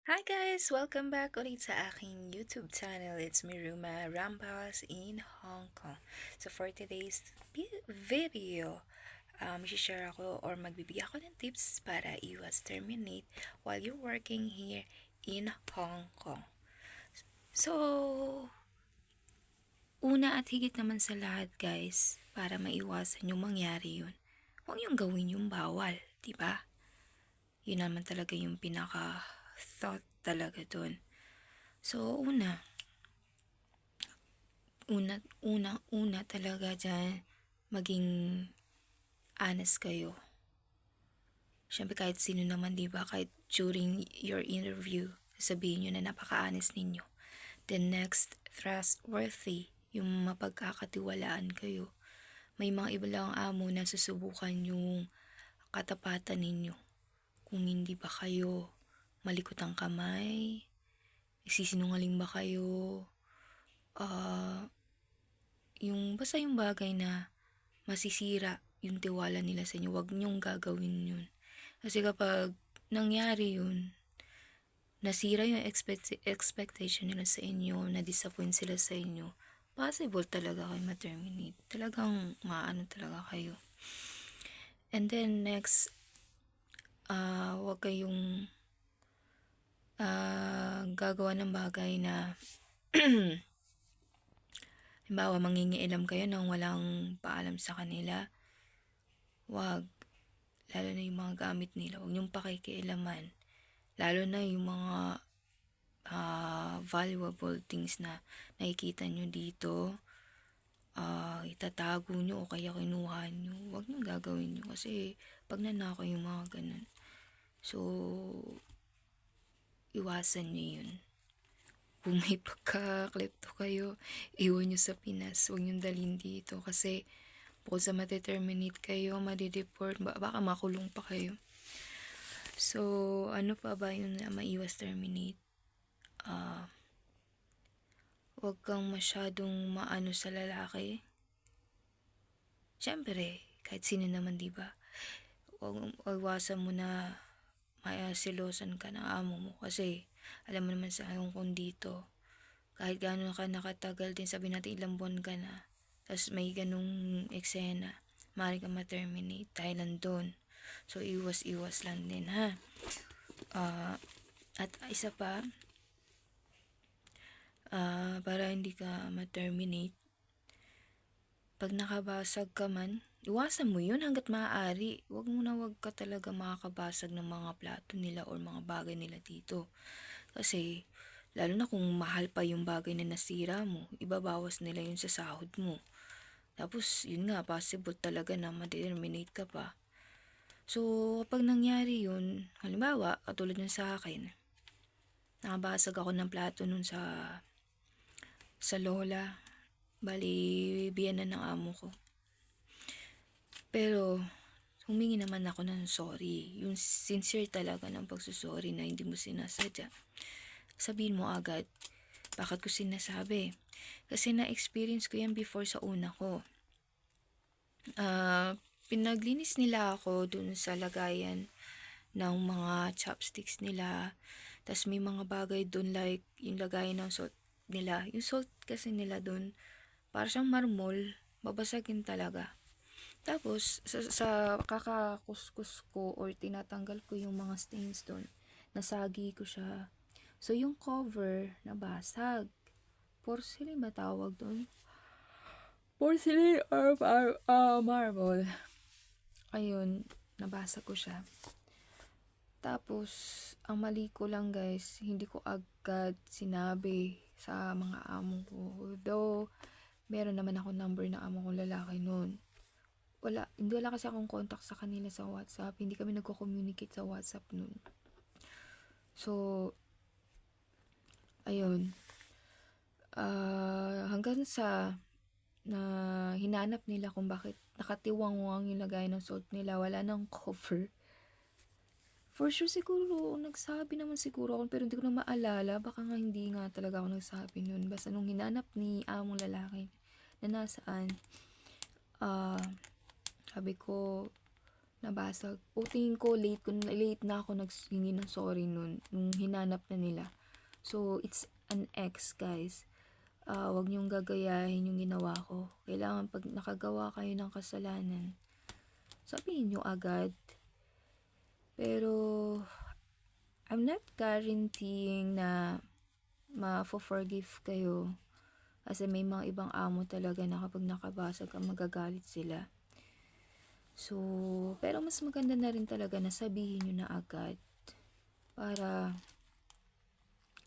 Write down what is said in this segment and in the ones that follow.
Hi guys! Welcome back ulit sa aking YouTube channel. It's me, Ruma Rampas in Hong Kong. So for today's video, share ako or magbibigay ako ng tips para iwas terminate while you're working here in Hong Kong. So, una at higit naman sa lahat guys, para maiwasan yung mangyari yun, huwag yung gawin yung bawal, di ba? Yun naman talaga yung pinaka-thought talaga dun. So, una talaga dyan, maging honest kayo. Siyempre kahit sino naman, di ba? Kahit during your interview, sabihin nyo na napaka-honest ninyo. Then next, trustworthy. Yung mapagkakatiwalaan kayo. May mga iba lang amo na susubukan yung katapatan ninyo. Kung hindi ba kayo malikot ang kamay, sisinungaling ba kayo, basta yung bagay na masisira yung tiwala nila sa inyo, wag niyong gagawin yun. Kasi kapag nangyari yun, nasira yung expectation nila sa inyo, na-disappoint sila sa inyo, possible talaga kayo ma-terminate. Talagang maano talaga kayo. And then next, wag kayong gagawa ng bagay na halimbawa mangingialam kayo nang walang paalam sa kanila. Wag. Lalo na yung mga gamit nila. Huwag niyong pakikialaman. Lalo na yung mga valuable things na nakikita nyo dito. Itatago nyo o kaya kinuha nyo. Huwag nyo gagawin nyo kasi pag nanako yung mga ganun. So, iwasan nyo yun. Kung may pagka-klepto kayo, iwan nyo sa Pinas. Huwag nyo dalhin dito kasi bukod sa ma-determinate kayo, madideport, baka makulong pa kayo. So, ano pa ba yung na maiwas terminate? Huwag kang masyadong maano sa lalaki. Siyempre, kahit sino naman, di ba? Huwag iwasan mo na silosan ka ng amo mo kasi alam mo naman sa Hong Kong dito, kahit gano'n ka nakatagal din, sabi natin ilang buwan ka na, tapos may ganung eksena, maaari ka ma-terminate dahil nandun. So, iwas-iwas lang din, ha? At isa pa, para hindi ka ma-terminate, pag nakabasag ka man, iwasan mo yun hanggat maaari. Wag ka talaga makakabasag ng mga plato nila or mga bagay nila dito. Kasi, lalo na kung mahal pa yung bagay na nasira mo, ibabawas nila yun sa sahod mo. Tapos, yun nga, possible talaga na ma-terminate ka pa. So, kapag nangyari yun, halimbawa, katulad yun sa akin, nakabasag ako ng plato nun sa lola. Bali, biyanan ng amo ko. Pero, humingi naman ako ng sorry. Yung sincere talaga ng pagsusorry na hindi mo sinasadya. Sabihin mo agad, bakit ko sinasabi? Kasi na-experience ko yan before sa una ko. Pinaglinis nila ako dun sa lagayan ng mga chopsticks nila. Tas may mga bagay dun like yung lagayan ng salt nila. Yung salt kasi nila dun, para siyang marmol, babasagin talaga. Tapos, sa kakakuskus ko or tinatanggal ko yung mga stains dun, nasagi ko siya. So, yung cover, nabasag. Porcelain ba tawag dun? Porcelain or marble. Ayun, nabasa ko siya. Tapos, ang mali ko lang guys, hindi ko agad sinabi sa mga amo ko. Though, meron naman ako number na amo kong lalaki noon. Hindi wala kasi akong contact sa kanila sa WhatsApp. Hindi kami nagko-communicate sa WhatsApp noon. So, ayun. Hanggang sa na hinanap nila kung bakit nakatiwang-wang yung lagay ng salt nila, wala nang cover. For sure siguro, nagsabi naman siguro ako, pero hindi ko na maalala. Baka nga hindi nga talaga ako nagsabi nun. Basta nung hinanap ni among lalaki na nasaan, sabi ko, nabasag. O tingin ko late na ako naghingi ng sorry nun, nung hinanap na nila. So, it's an ex, guys. Wag niyong gagayahin yung ginawa ko. Kailangan pag nakagawa kayo ng kasalanan, sabihin niyo agad. Pero, I'm not guaranteeing na ma-forgive kayo. Kasi may mga ibang amo talaga na kapag nakabasag ka, magagalit sila. So, pero mas maganda na rin talaga na sabihin nyo na agad. Para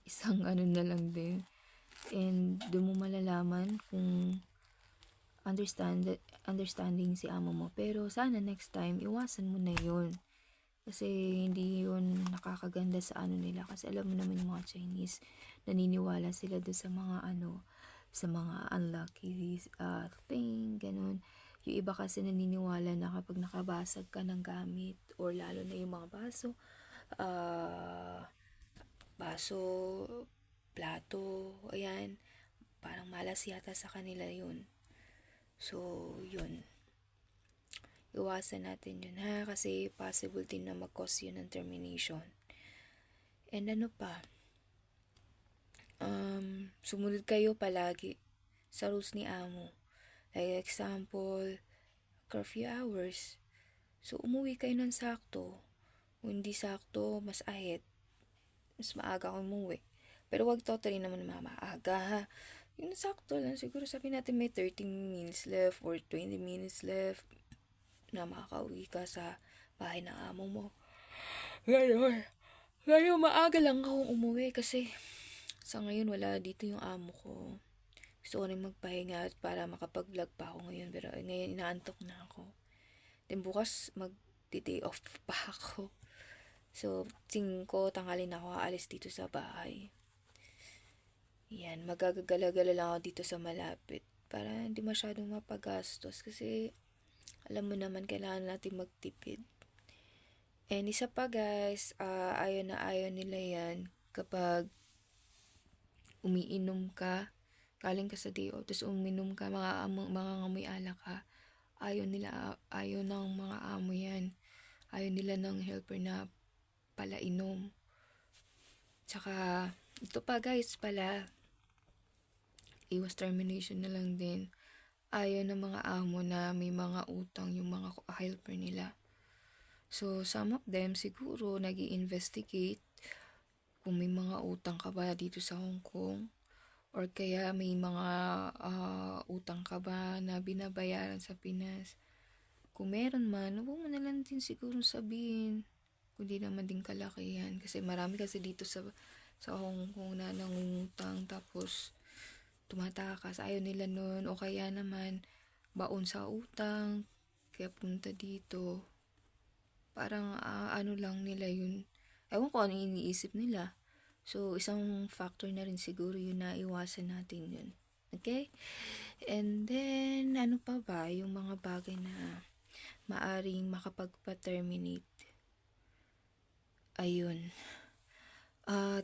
isang ano na lang din. And doon mo malalaman kung understanding si amo mo. Pero sana next time, iwasan mo na yun. Kasi hindi yun nakakaganda sa ano nila. Kasi alam mo naman yung mga Chinese, naniniwala sila doon sa mga ano, sa mga unlucky thing, ganun. Yung iba kasi naniniwala na kapag nakabasag ka ng gamit, or lalo na yung mga ah, baso, plato, ayan, parang malas yata sa kanila yun. So, yun. Iwasan natin yun ha, kasi possible din na mag-cause yun ng termination. And ano pa, sumunod kayo palagi sa rules ni amo. Like example, curfew hours. So, umuwi kayo ng sakto. Kung hindi sakto, mas ahead. Mas maaga ako umuwi. Pero wag totally naman maaga ha. Yung sakto lang, siguro sabihin natin may 30 minutes left or 20 minutes left na makakauwi ka sa bahay ng amo mo. Ngayon, maaga lang akong umuwi kasi sa ngayon wala dito yung amo ko. Gusto ko rin magpahinga para makapag-vlog pa ako ngayon. Pero ngayon inaantok na ako. Then bukas mag-day off pa ako. So, tingin ko tanghali na ako aalis dito sa bahay. Yan, magagala-gala lang ako dito sa malapit. Para hindi masyadong mapagastos. Kasi alam mo naman kailangan natin magtipid. And isa pa guys, ayaw nila yan kapag umiinom ka, galing ka sa day off, tapos uminom ka, mga ngamoy alak ka, ayaw ng mga amo yan. Ayaw nila ng helper na palainom. Tsaka, ito pa guys pala, iwas termination na lang din. Ayaw ng mga amo na may mga utang yung mga helper nila. So, some of them siguro nag-i-investigate kung may mga utang ka ba dito sa Hong Kong, or kaya may mga utang ka ba na binabayaran sa Pinas. Kung meron man, huwag mo na lang din siguro sabihin. Kung di naman din kalakihan. Kasi marami kasi dito sa Hong Kong na nangungutang tapos tumatakas. Ayaw nila nun. O kaya naman, baon sa utang. Kaya punta dito. Parang ano lang nila yun. Ewan ko ano iniisip nila. So, isang factor na rin siguro yun na iwasan natin yun. Okay? And then, ano pa ba? Yung mga bagay na maaring makapagpa-terminate. Ayun.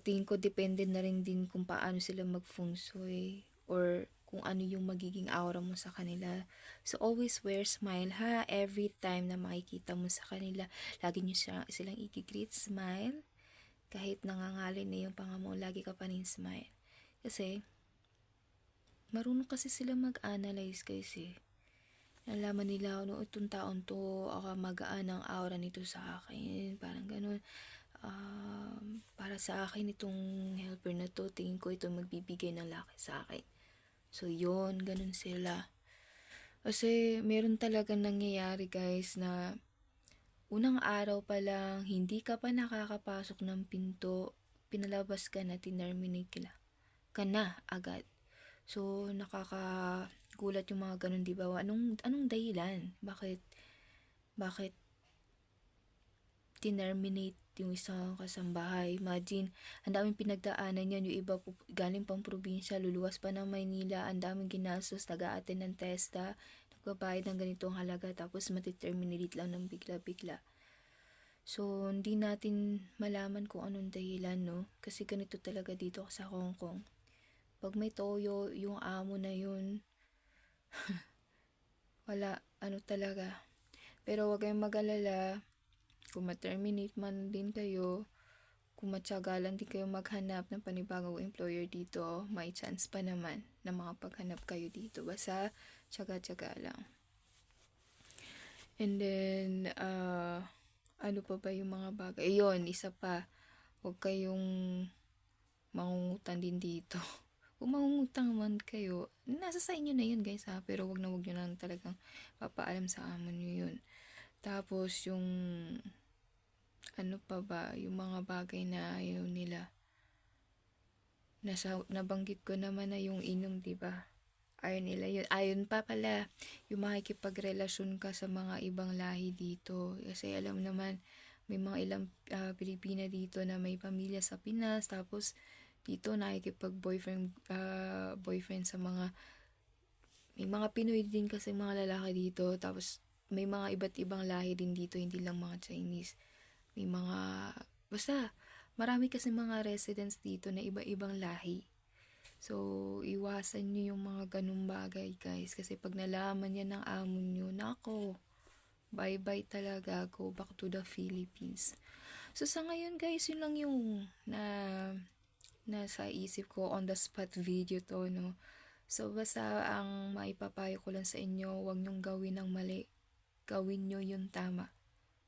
Tingin ko depende na rin din kung paano sila mag-feng shui or kung ano yung magiging aura mo sa kanila. So, always wear smile ha. Every time na makikita mo sa kanila, lagi nyo silang i-greet smile. Kahit nangangalin na yung panga mo, lagi ka pa rin smile. Kasi, marunong kasi sila mag-analyze kasi. Nalaman nila, no, itong taon to, magaan ang aura nito sa akin. Parang ganun. Para sa akin, itong helper na to, tingin ko ito magbibigay ng laki sa akin. So, yun, ganun sila. Kasi, meron talagang nangyayari guys na unang araw pa lang, hindi ka pa nakakapasok ng pinto, pinalabas ka na, tinerminate ka na agad. So, nakakagulat yung mga ganun, di ba? Anong dahilan? Bakit tinerminate yung isang kasambahay? Imagine, ang daming pinagdaanan yan. Yung iba galing pang probinsya, luluwas pa ng Maynila, ang daming ginastos, nag-a-attend ng testa, nagbabayad ng ganitong halaga, tapos matiterminate lang ng bigla-bigla. So, hindi natin malaman kung anong dahilan, no? Kasi ganito talaga dito sa Hong Kong. Pag may toyo, yung amo na yun, wala, ano talaga, Pero huwag kayong mag-alala, kung ma-terminate man din kayo, kung matyaga lang din kayo maghanap ng panibagong employer dito, may chance pa naman na makapaghanap kayo dito. Basta, tyaga-tyaga lang. And then, ano pa ba yung mga bagay? Ayun, isa pa, huwag kayong mangungutang din dito. Kung mangungutang man kayo, nasa sa inyo na yun guys ha, pero wag nyo lang talagang papaalam sa amo nyo yun. Tapos yung, ano pa ba, yung mga bagay na ayaw nila. Nabanggit ko naman na yung inom, diba? Ayaw nila yun. Ayun pa pala, yung makikipagrelasyon ka sa mga ibang lahi dito. Kasi alam naman, may mga ilang Pilipina dito na may pamilya sa Pinas, tapos dito nakikipag-boyfriend boyfriend sa may mga Pinoy din kasi mga lalaki dito, tapos may mga iba't ibang lahi din dito, hindi lang mga Chinese. May mga, basta, marami kasi mga residents dito na iba-ibang lahi. So, iwasan nyo yung mga ganung bagay, guys. Kasi pag nalaman yan ng amo nyo, nako, bye-bye talaga. Go back to the Philippines. So, sa ngayon, guys, yun lang yung nasa isip ko on the spot video to, no? So, basta ang maipapayo ko lang sa inyo, huwag nyong gawin ng mali. Gawin nyo yung tama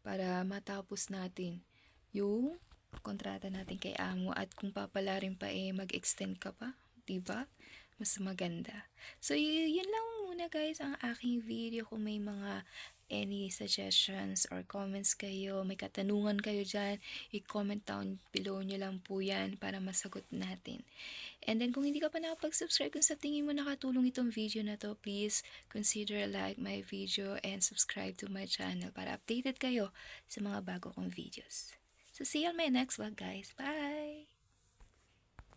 para matapos natin yung kontrata natin kay amo, at kung papalarin pa mag-extend ka pa, 'di ba? Mas maganda. So yun lang muna guys ang aking video. Kung may mga any suggestions or comments kayo, may katanungan kayo dyan, i-comment down below nyo lang po yan para masagot natin. And then kung hindi ka pa nakapag-subscribe, kung sa tingin mo nakatulong itong video na to, please consider like my video and subscribe to my channel para updated kayo sa mga bago kong videos. So see you on my next vlog guys. Bye!